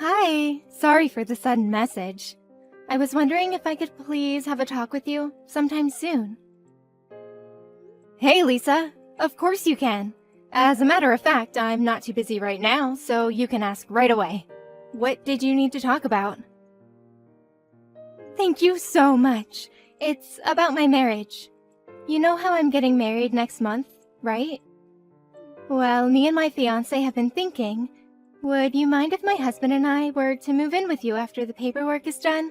Hi. Sorry for the sudden message. I was wondering if I could please have a talk with you sometime soon. Hey, Lisa. Of course you can. As a matter of fact, I'm not too busy right now, so you can ask right away. What did you need to talk about? Thank you so much. It's about my marriage. You know how I'm getting married next month, right? Well, me and my fiancé have been thinking, would you mind if my husband and I were to move in with you after the paperwork is done?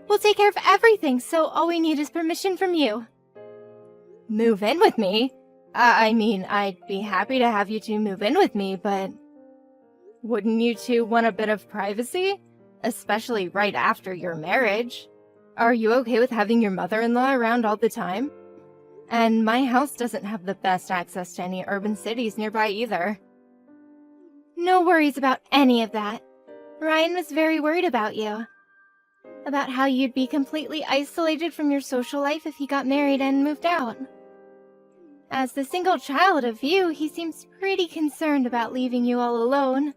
We'll take care of everything, so all we need is permission from you. Move in with me? I'd be happy to have you two move in with me, but wouldn't you two want a bit of privacy? Especially right after your marriage. Are you okay with having your mother-in-law around all the time? And my house doesn't have the best access to any urban cities nearby either. No worries about any of that. Ryan was very worried about you. About how you'd be completely isolated from your social life if he got married and moved out. As the single child of you, he seems pretty concerned about leaving you all alone.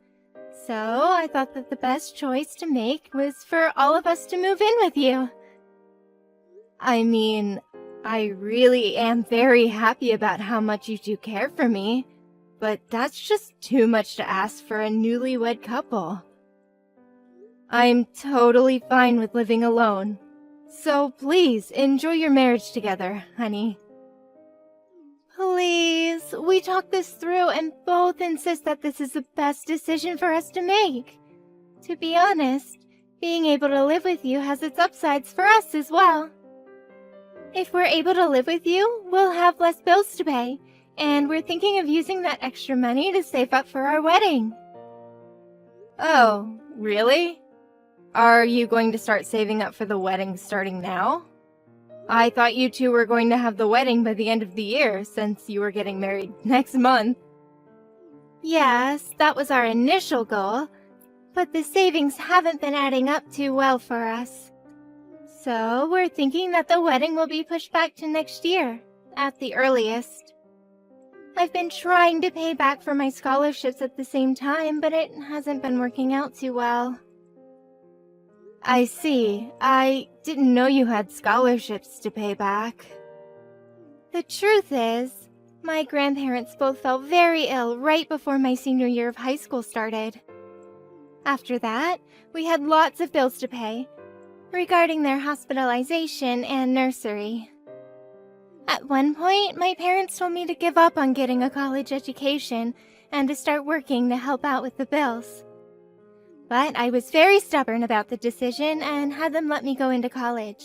So I thought that the best choice to make was for all of us to move in with you. I really am very happy about how much you two care for me, but that's just too much to ask for a newlywed couple. I'm totally fine with living alone, so please enjoy your marriage together, honey. Please, we talked this through and both insist that this is the best decision for us to make. To be honest, being able to live with you has its upsides for us as well. If we're able to live with you, we'll have less bills to pay, and we're thinking of using that extra money to save up for our wedding. Oh, really? Are you going to start saving up for the wedding starting now? I thought you two were going to have the wedding by the end of the year, since you were getting married next month. Yes, that was our initial goal, but the savings haven't been adding up too well for us. So we're thinking that the wedding will be pushed back to next year, at the earliest. I've been trying to pay back for my scholarships at the same time, but it hasn't been working out too well. I see. I didn't know you had scholarships to pay back. The truth is, my grandparents both fell very ill right before my senior year of high school started. After that, we had lots of bills to pay, regarding their hospitalization and nursery. At one point, my parents told me to give up on getting a college education and to start working to help out with the bills. But I was very stubborn about the decision and had them let me go into college.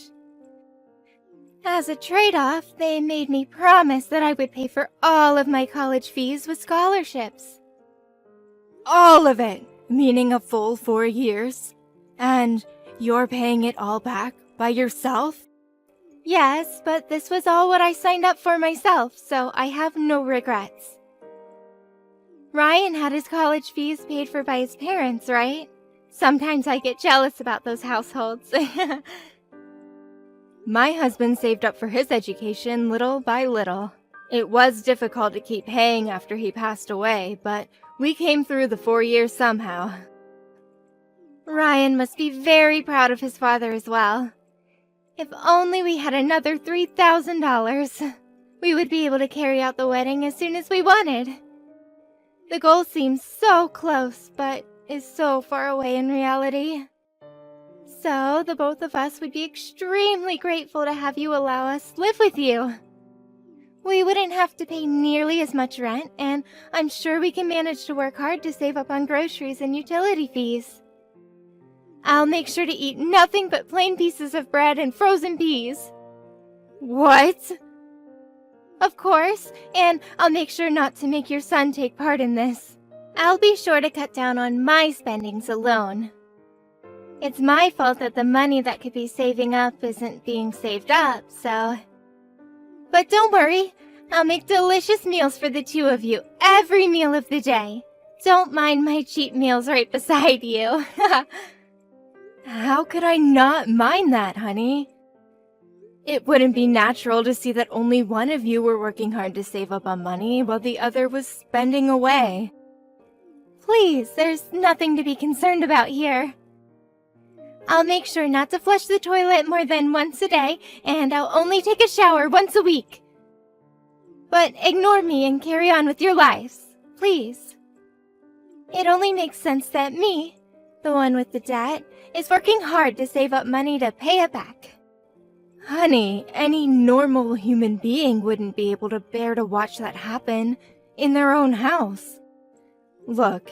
As a trade-off, they made me promise that I would pay for all of my college fees with scholarships. All of it, meaning a full 4 years? And you're paying it all back by yourself? Yes, but this was all what I signed up for myself, so I have no regrets. Ryan had his college fees paid for by his parents, right? Sometimes I get jealous about those households. My husband saved up for his education little by little. It was difficult to keep paying after he passed away, but we came through the 4 years somehow. Ryan must be very proud of his father as well. If only we had another $3,000, we would be able to carry out the wedding as soon as we wanted. The goal seems so close, but is so far away in reality. So, the both of us would be extremely grateful to have you allow us live with you. We wouldn't have to pay nearly as much rent, and I'm sure we can manage to work hard to save up on groceries and utility fees. I'll make sure to eat nothing but plain pieces of bread and frozen peas. What? Of course, and I'll make sure not to make your son take part in this. I'll be sure to cut down on my spendings alone. It's my fault that the money that could be saving up isn't being saved up, so... But don't worry, I'll make delicious meals for the two of you every meal of the day. Don't mind my cheap meals right beside you. How could I not mind that, honey? It wouldn't be natural to see that only one of you were working hard to save up on money while the other was spending away. Please, there's nothing to be concerned about here. I'll make sure not to flush the toilet more than once a day, and I'll only take a shower once a week. But ignore me and carry on with your lives, please. It only makes sense that me, the one with the debt, is working hard to save up money to pay it back. Honey, any normal human being wouldn't be able to bear to watch that happen in their own house. Look,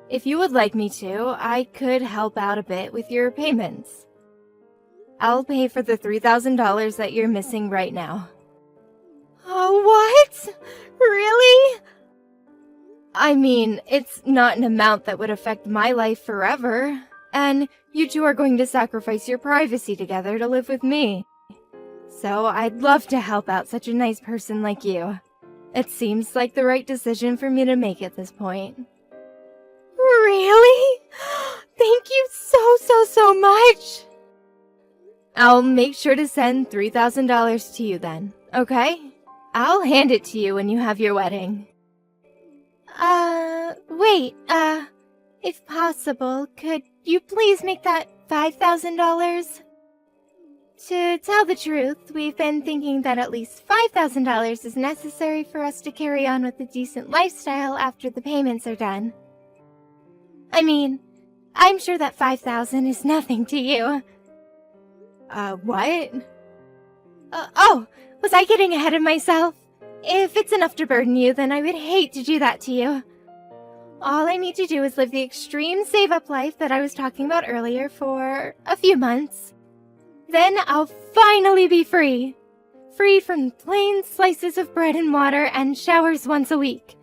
if you would like me to, I could help out a bit with your payments. I'll pay for the $3,000 that you're missing right now. Oh, what? Really? I mean, it's not an amount that would affect my life forever, and you two are going to sacrifice your privacy together to live with me. So I'd love to help out such a nice person like you. It seems like the right decision for me to make at this point. Really? Thank you so much! I'll make sure to send $3,000 to you then, okay? I'll hand it to you when you have your wedding. Wait, if possible, could you please make that $5,000? To tell the truth, we've been thinking that at least $5,000 is necessary for us to carry on with a decent lifestyle after the payments are done. I mean, I'm sure that $5,000 is nothing to you. What? Was I getting ahead of myself? If it's enough to burden you, then I would hate to do that to you. All I need to do is live the extreme save-up life that I was talking about earlier for a few months. Then I'll finally be free. Free from plain slices of bread and water and showers once a week.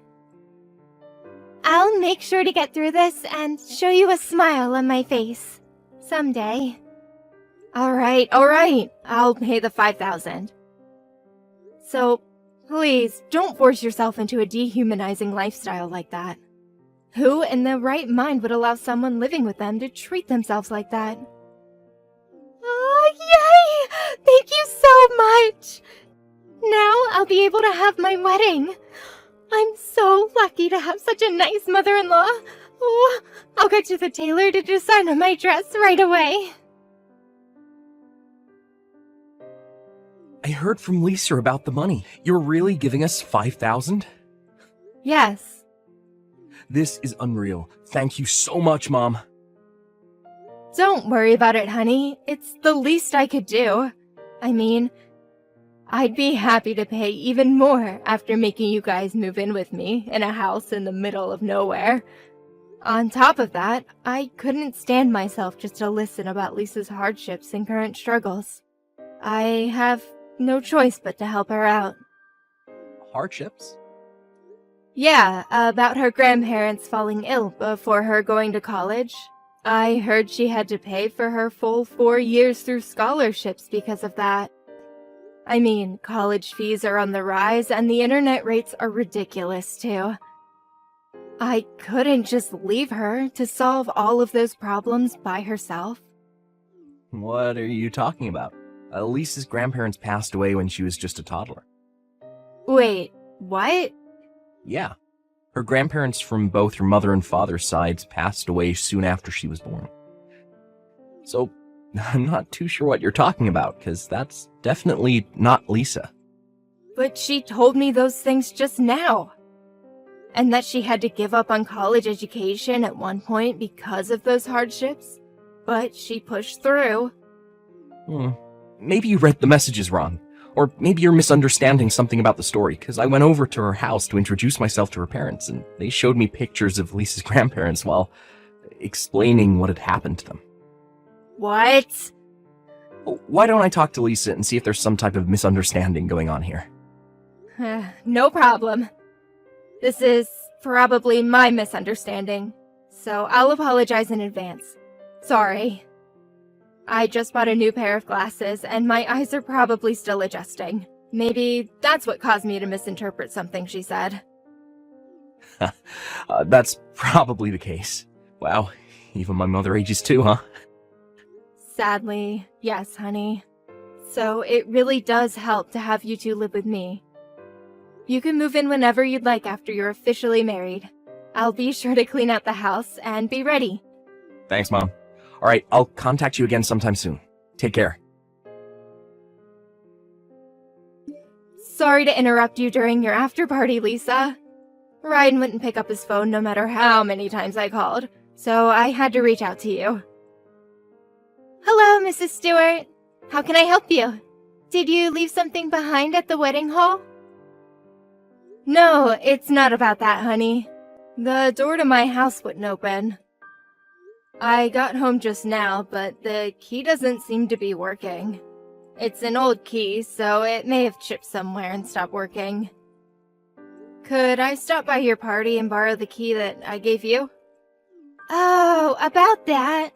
I'll make sure to get through this and show you a smile on my face. Someday. Alright. I'll pay the $5,000. So, please, don't force yourself into a dehumanizing lifestyle like that. Who in their right mind would allow someone living with them to treat themselves like that? Oh, yay! Thank you so much! Now I'll be able to have my wedding. I'm so lucky to have such a nice mother-in-law. Oh, I'll get to the tailor to design on my dress right away. I heard from Lisa about the money. You're really giving us $5,000? Yes. This is unreal. Thank you so much, Mom. Don't worry about it, honey. It's the least I could do. I mean, I'd be happy to pay even more after making you guys move in with me in a house in the middle of nowhere. On top of that, I couldn't stand myself just to listen about Lisa's hardships and current struggles. I have no choice but to help her out. Hardships? Yeah, about her grandparents falling ill before her going to college. I heard she had to pay for her full 4 years through scholarships because of that. I mean, college fees are on the rise and the internet rates are ridiculous too. I couldn't just leave her to solve all of those problems by herself. What are you talking about? Lisa's grandparents passed away when she was just a toddler. Wait, what? Yeah. Her grandparents from both her mother and father's sides passed away soon after she was born. So, I'm not too sure what you're talking about, because that's definitely not Lisa. But she told me those things just now. And that she had to give up on college education at one point because of those hardships. But she pushed through. Maybe you read the messages wrong. Or maybe you're misunderstanding something about the story, because I went over to her house to introduce myself to her parents, and they showed me pictures of Lisa's grandparents while explaining what had happened to them. What? Why don't I talk to Lisa and see if there's some type of misunderstanding going on here? No problem. This is probably my misunderstanding, so I'll apologize in advance. Sorry. I just bought a new pair of glasses, and my eyes are probably still adjusting. Maybe that's what caused me to misinterpret something she said. That's probably the case. Wow, even my mother ages too, huh? Sadly, yes, honey. So it really does help to have you two live with me. You can move in whenever you'd like after you're officially married. I'll be sure to clean out the house and be ready. Thanks, Mom. All right, I'll contact you again sometime soon. Take care. Sorry to interrupt you during your after party, Lisa. Ryan wouldn't pick up his phone no matter how many times I called, so I had to reach out to you. Hello, Mrs. Stewart. How can I help you? Did you leave something behind at the wedding hall? No, it's not about that, honey. The door to my house wouldn't open. I got home just now, but the key doesn't seem to be working. It's an old key, so it may have chipped somewhere and stopped working. Could I stop by your party and borrow the key that I gave you? Oh, about that.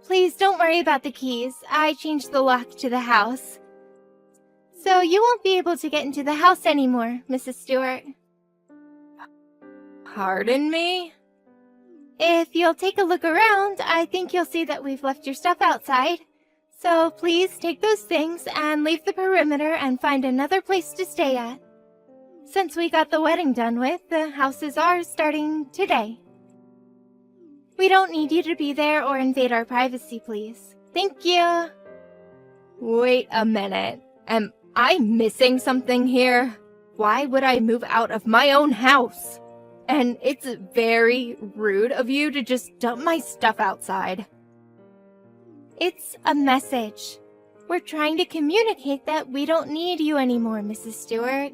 Please don't worry about the keys. I changed the lock to the house. So you won't be able to get into the house anymore, Mrs. Stewart. Pardon me? If you'll take a look around, I think you'll see that we've left your stuff outside. So please take those things and leave the perimeter and find another place to stay at. Since we got the wedding done with, the house is ours starting today. We don't need you to be there or invade our privacy, please. Thank you. Wait a minute. Am I missing something here? Why would I move out of my own house? And it's very rude of you to just dump my stuff outside. It's a message. We're trying to communicate that we don't need you anymore, Mrs. Stewart.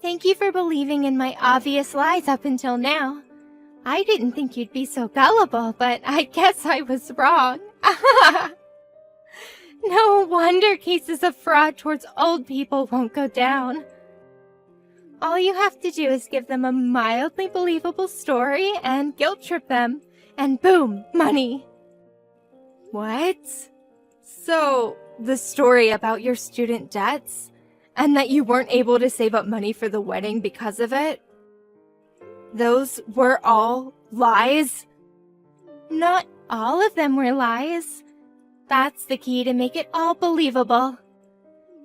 Thank you for believing in my obvious lies up until now. I didn't think you'd be so gullible, but I guess I was wrong. No wonder cases of fraud towards old people won't go down. All you have to do is give them a mildly believable story and guilt trip them, and boom, money. What? So, the story about your student debts, and that you weren't able to save up money for the wedding because of it? Those were all lies? Not all of them were lies. That's the key to make it all believable.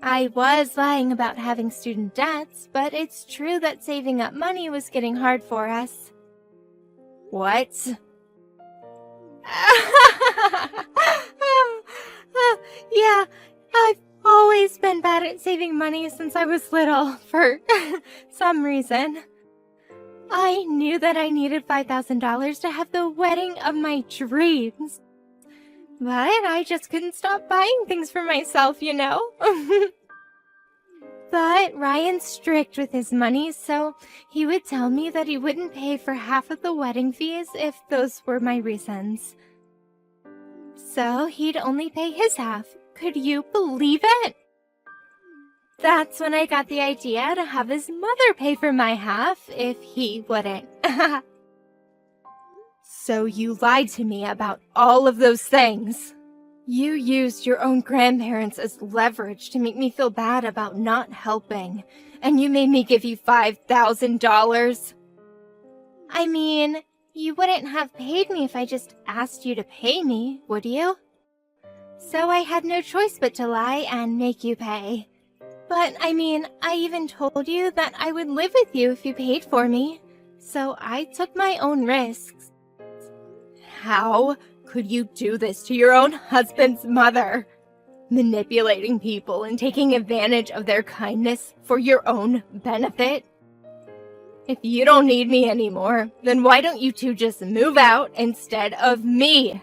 I was lying about having student debts, but it's true that saving up money was getting hard for us. What? Yeah, I've always been bad at saving money since I was little, for some reason. I knew that I needed $5,000 to have the wedding of my dreams. But I just couldn't stop buying things for myself, you know? But Ryan's strict with his money, so he would tell me that he wouldn't pay for half of the wedding fees if those were my reasons. So he'd only pay his half. Could you believe it? That's when I got the idea to have his mother pay for my half if he wouldn't. So you lied to me about all of those things. You used your own grandparents as leverage to make me feel bad about not helping, and you made me give you $5,000. I mean, you wouldn't have paid me if I just asked you to pay me, would you? So I had no choice but to lie and make you pay. But, I mean, I even told you that I would live with you if you paid for me, so I took my own risks. How could you do this to your own husband's mother? Manipulating people and taking advantage of their kindness for your own benefit? If you don't need me anymore, then why don't you two just move out instead of me?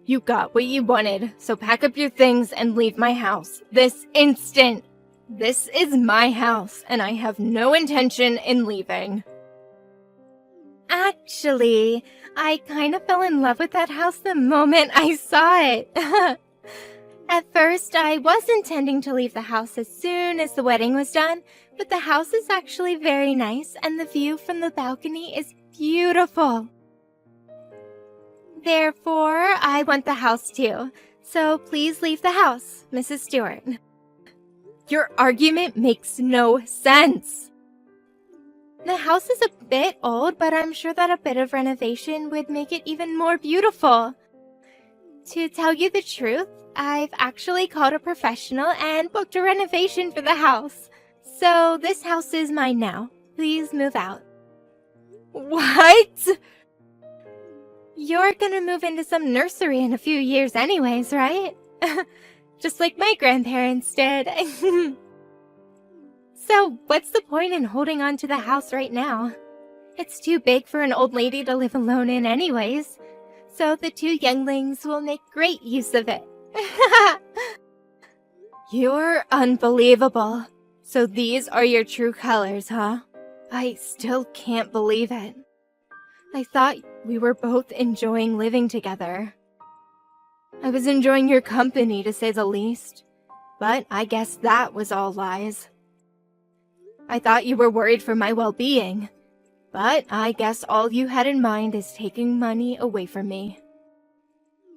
You got what you wanted, so pack up your things and leave my house this instant. This is my house, and I have no intention in leaving. Actually, I kind of fell in love with that house the moment I saw it. At first, I was intending to leave the house as soon as the wedding was done, but the house is actually very nice, and the view from the balcony is beautiful. Therefore, I want the house too, so please leave the house, Mrs. Stewart. Your argument makes no sense. The house is a bit old, but I'm sure that a bit of renovation would make it even more beautiful. To tell you the truth, I've actually called a professional and booked a renovation for the house. So this house is mine now. Please move out. What? You're gonna move into some nursery in a few years anyways, right? Just like my grandparents did. So, what's the point in holding on to the house right now? It's too big for an old lady to live alone in anyways. So the two younglings will make great use of it. You're unbelievable. So these are your true colors, huh? I still can't believe it. I thought we were both enjoying living together. I was enjoying your company, to say the least. But I guess that was all lies. I thought you were worried for my well-being. But I guess all you had in mind is taking money away from me.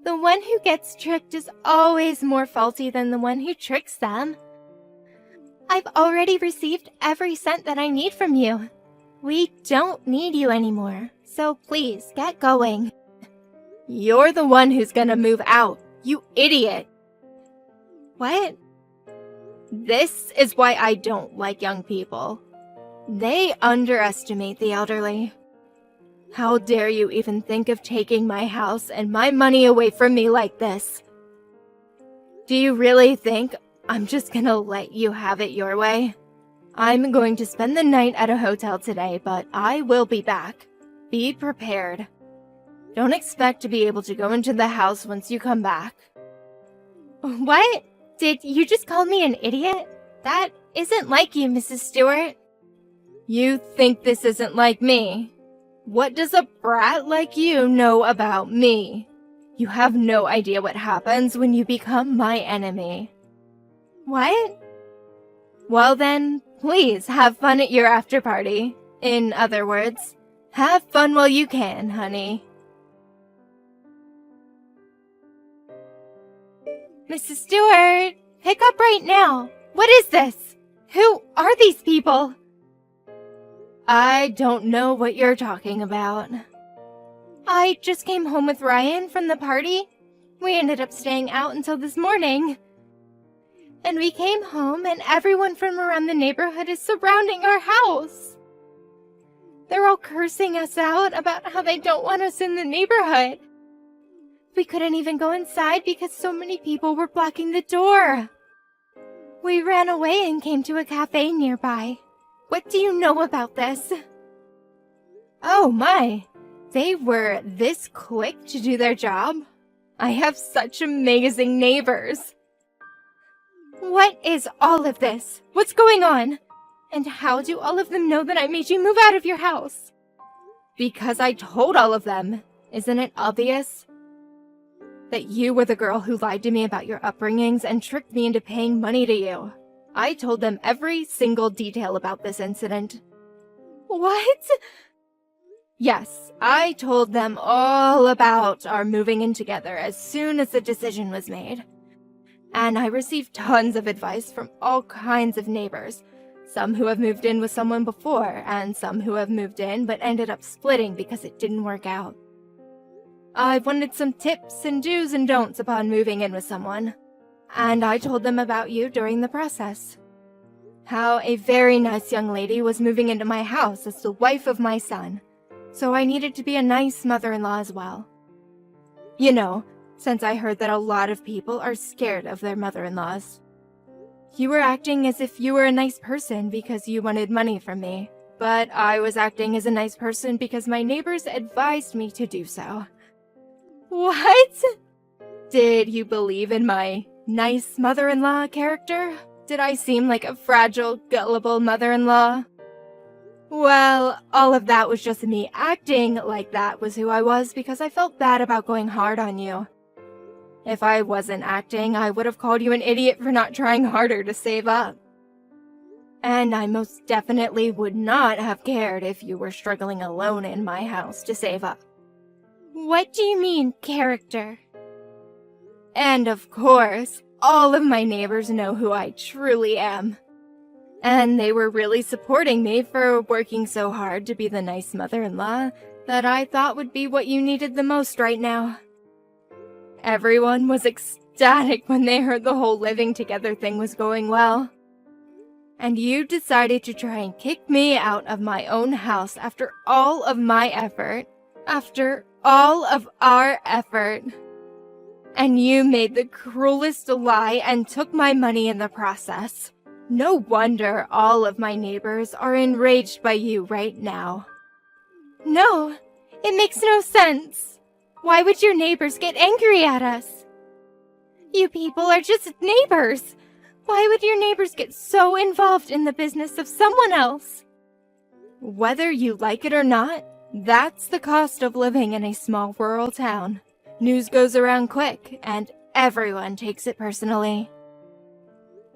The one who gets tricked is always more faulty than the one who tricks them. I've already received every cent that I need from you. We don't need you anymore, so please get going. You're the one who's gonna move out, you idiot. What? This is why I don't like young people. They underestimate the elderly. How dare you even think of taking my house and my money away from me like this? Do you really think I'm just gonna let you have it your way? I'm going to spend the night at a hotel today, but I will be back. Be prepared. Don't expect to be able to go into the house once you come back. What? Did you just call me an idiot? That isn't like you, Mrs. Stewart. You think this isn't like me? What does a brat like you know about me? You have no idea what happens when you become my enemy. What? Well then, please have fun at your after party. In other words, have fun while you can, honey. Mrs. Stewart, pick up right now. What is this? Who are these people? I don't know what you're talking about. I just came home with Ryan from the party. We ended up staying out until this morning. And we came home and everyone from around the neighborhood is surrounding our house. They're all cursing us out about how they don't want us in the neighborhood. We couldn't even go inside because so many people were blocking the door. We ran away and came to a cafe nearby. What do you know about this? Oh my, they were this quick to do their job? I have such amazing neighbors. What is all of this? What's going on? And how do all of them know that I made you move out of your house? Because I told all of them. Isn't it obvious? That you were the girl who lied to me about your upbringings and tricked me into paying money to you. I told them every single detail about this incident. What? Yes, I told them all about our moving in together as soon as the decision was made. And I received tons of advice from all kinds of neighbors. Some who have moved in with someone before, and some who have moved in but ended up splitting because it didn't work out. I wanted some tips and do's and don'ts upon moving in with someone. And I told them about you during the process. How a very nice young lady was moving into my house as the wife of my son. So I needed to be a nice mother-in-law as well. You know, since I heard that a lot of people are scared of their mother-in-laws. You were acting as if you were a nice person because you wanted money from me. But I was acting as a nice person because my neighbors advised me to do so. What? Did you believe in my nice mother-in-law character? Did I seem like a fragile, gullible mother-in-law? Well, all of that was just me acting like that was who I was because I felt bad about going hard on you. If I wasn't acting, I would have called you an idiot for not trying harder to save up. And I most definitely would not have cared if you were struggling alone in my house to save up. What do you mean, character? And of course, all of my neighbors know who I truly am. And they were really supporting me for working so hard to be the nice mother-in-law that I thought would be what you needed the most right now. Everyone was ecstatic when they heard the whole living together thing was going well. And you decided to try and kick me out of my own house after all of my effort. After all of our effort. And you made the cruelest lie and took my money in the process. No wonder all of my neighbors are enraged by you right now. No, it makes no sense. Why would your neighbors get angry at us? You people are just neighbors. Why would your neighbors get so involved in the business of someone else? Whether you like it or not, that's the cost of living in a small rural town. News goes around quick, and everyone takes it personally.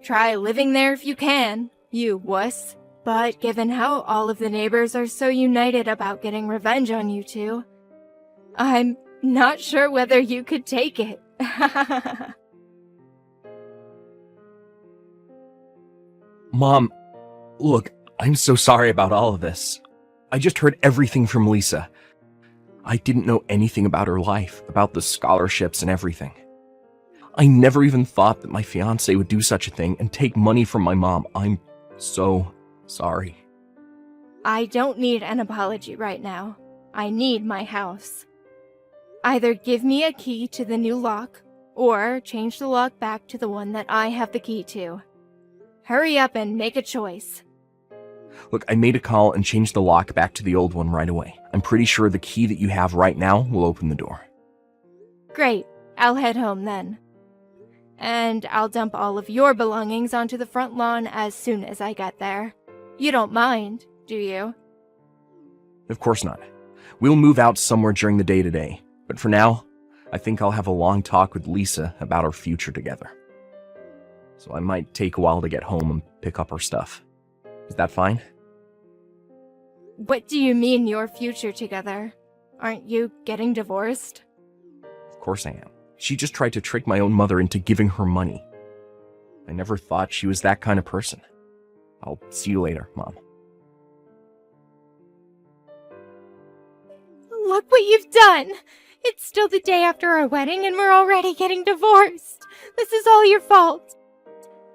Try living there if you can, you wuss. But given how all of the neighbors are so united about getting revenge on you two, I'm not sure whether you could take it. Mom, look, I'm so sorry about all of this. I just heard everything from Lisa. I didn't know anything about her life, about the scholarships and everything. I never even thought that my fiancé would do such a thing and take money from my mom. I'm so sorry. I don't need an apology right now. I need my house. Either give me a key to the new lock, or change the lock back to the one that I have the key to. Hurry up and make a choice. Look, I made a call and changed the lock back to the old one right away. I'm pretty sure the key that you have right now will open the door. Great. I'll head home then. And I'll dump all of your belongings onto the front lawn as soon as I get there. You don't mind, do you? Of course not. We'll move out somewhere during the day today. But for now, I think I'll have a long talk with Lisa about our future together. So I might take a while to get home and pick up our stuff. Is that fine? What do you mean your future together? Aren't you getting divorced? Of course I am. She just tried to trick my own mother into giving her money. I never thought she was that kind of person. I'll see you later, Mom. Look what you've done! It's still the day after our wedding and we're already getting divorced. This is all your fault.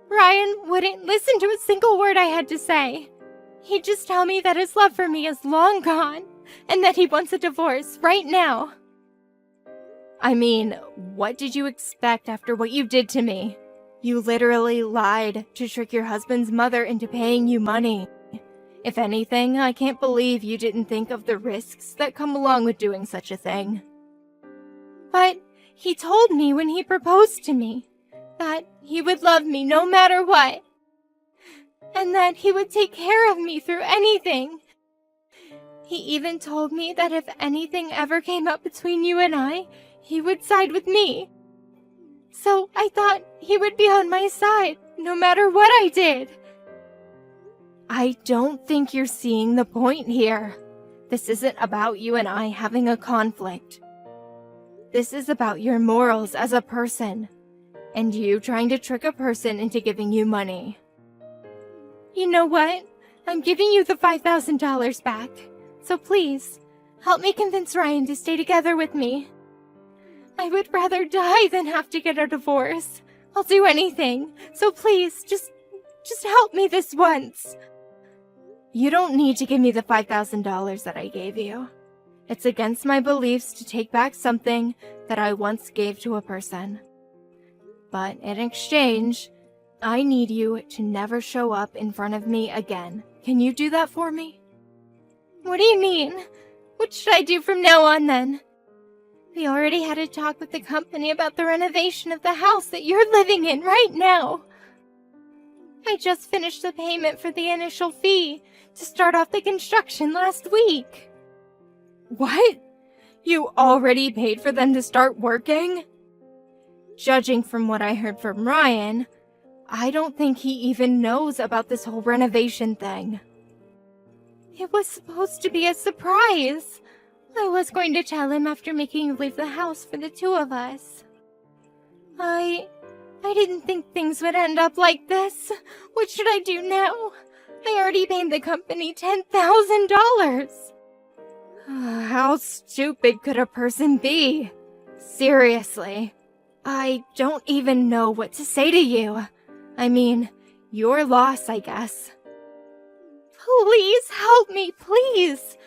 Ryan wouldn't listen to a single word I had to say. He'd just tell me that his love for me is long gone and that he wants a divorce right now. I mean, what did you expect after what you did to me? You literally lied to trick your husband's mother into paying you money. If anything, I can't believe you didn't think of the risks that come along with doing such a thing. But he told me when he proposed to me that he would love me no matter what, and that he would take care of me through anything. He even told me that if anything ever came up between you and I, he would side with me. So I thought he would be on my side, no matter what I did. I don't think you're seeing the point here. This isn't about you and I having a conflict. This is about your morals as a person, and you trying to trick a person into giving you money. You know what? I'm giving you the $5,000 back. So please, help me convince Ryan to stay together with me. I would rather die than have to get a divorce. I'll do anything. So please, just help me this once. You don't need to give me the $5,000 that I gave you. It's against my beliefs to take back something that I once gave to a person. But in exchange, I need you to never show up in front of me again. Can you do that for me? What do you mean? What should I do from now on then? We already had a talk with the company about the renovation of the house that you're living in right now. I just finished the payment for the initial fee to start off the construction last week. What? You already paid for them to start working? Judging from what I heard from Ryan, I don't think he even knows about this whole renovation thing. It was supposed to be a surprise. I was going to tell him after making you leave the house for the two of us. I didn't think things would end up like this. What should I do now? I already paid the company $10,000. How stupid could a person be? Seriously. I don't even know what to say to you. I mean, Your loss, I guess. Please help me, please!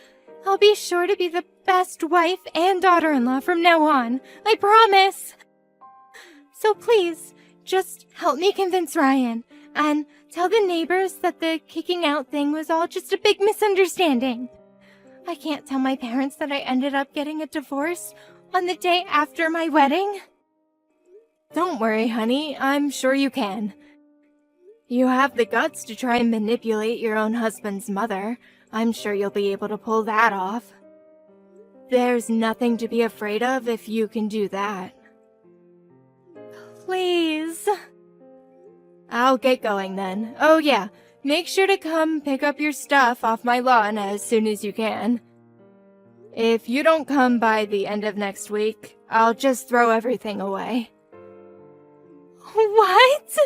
I'll be sure to be the best wife and daughter-in-law from now on. I promise! So please, just help me convince Ryan, and tell the neighbors that the kicking out thing was all just a big misunderstanding. I can't tell my parents that I ended up getting a divorce on the day after my wedding. Don't worry, honey. I'm sure you can. You have the guts to try and manipulate your own husband's mother. I'm sure you'll be able to pull that off. There's nothing to be afraid of if you can do that. Please. I'll get going then. Oh yeah, make sure to come pick up your stuff off my lawn as soon as you can. If you don't come by the end of next week, I'll just throw everything away. What?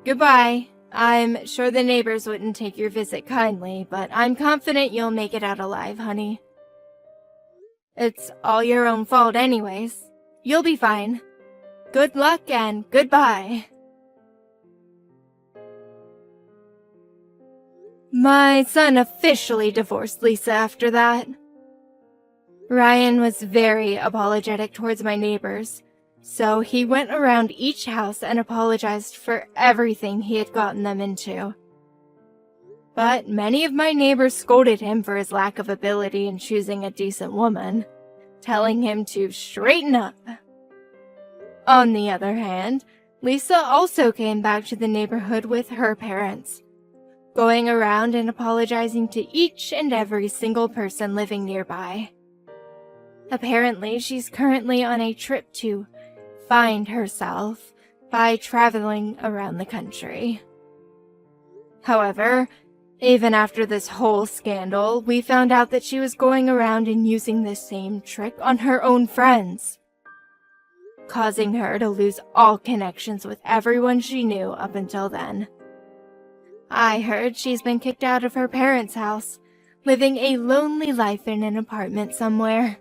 Goodbye. I'm sure the neighbors wouldn't take your visit kindly, but I'm confident you'll make it out alive, honey. It's all your own fault anyways. You'll be fine. Good luck and goodbye. My son officially divorced Lisa after that. Ryan was very apologetic towards my neighbors, so he went around each house and apologized for everything he had gotten them into. But many of my neighbors scolded him for his lack of ability in choosing a decent woman, telling him to straighten up. On the other hand, Lisa also came back to the neighborhood with her parents, going around and apologizing to each and every single person living nearby. Apparently, she's currently on a trip to find herself by traveling around the country. However, even after this whole scandal, we found out that she was going around and using the same trick on her own friends, causing her to lose all connections with everyone she knew up until then. I heard she's been kicked out of her parents' house, living a lonely life in an apartment somewhere.